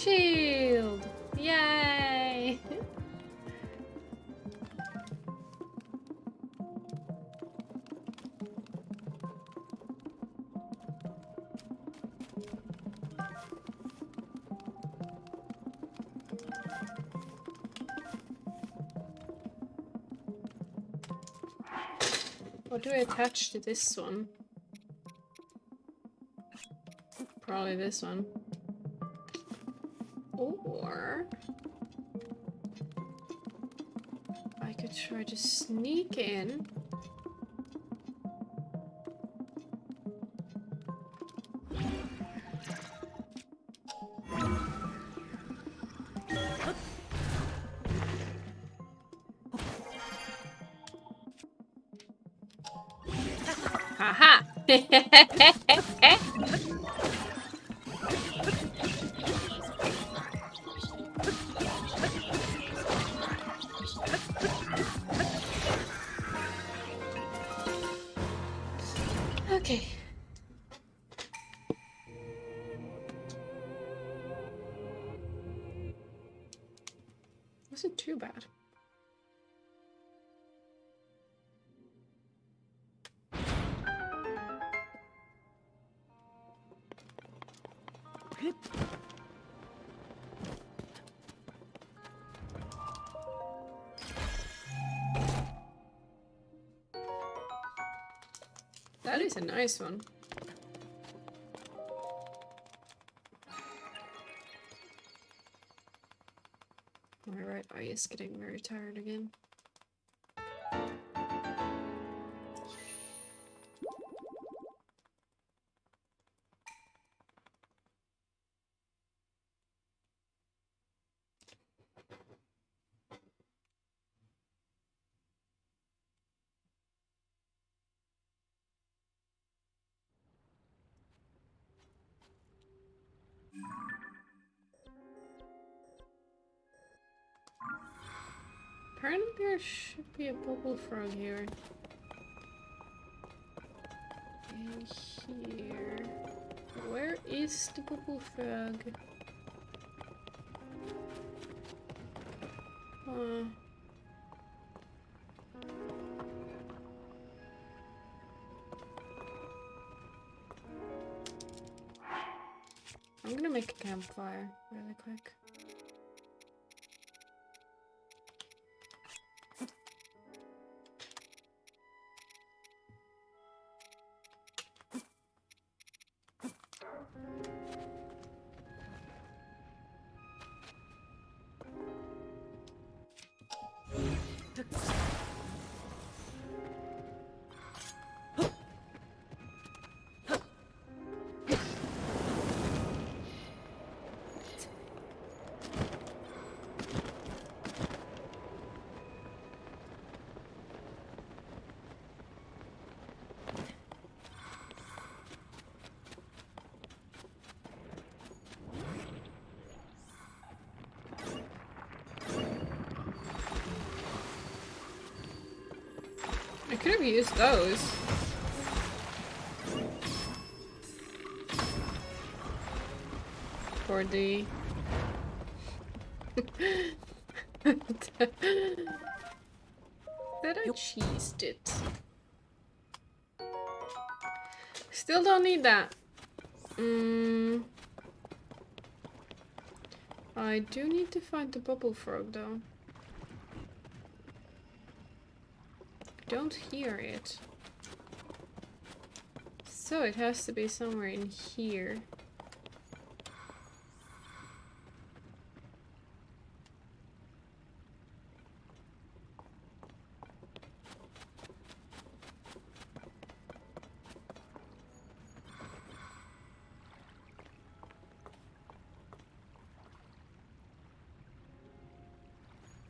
Shield! Yay! What do I attach to this one? Probably this one. Or I could try to sneak in. Haha! Okay. Wasn't too bad. That is a nice one. My right eye is getting very tired again. Apparently there should be a bubble frog here. And here. Where is the bubble frog? I'm gonna make a campfire really quick. I could have used those. For the... That I cheesed it. Still don't need that. I do need to find the bubble frog though. Don't hear it. So it has to be somewhere in here.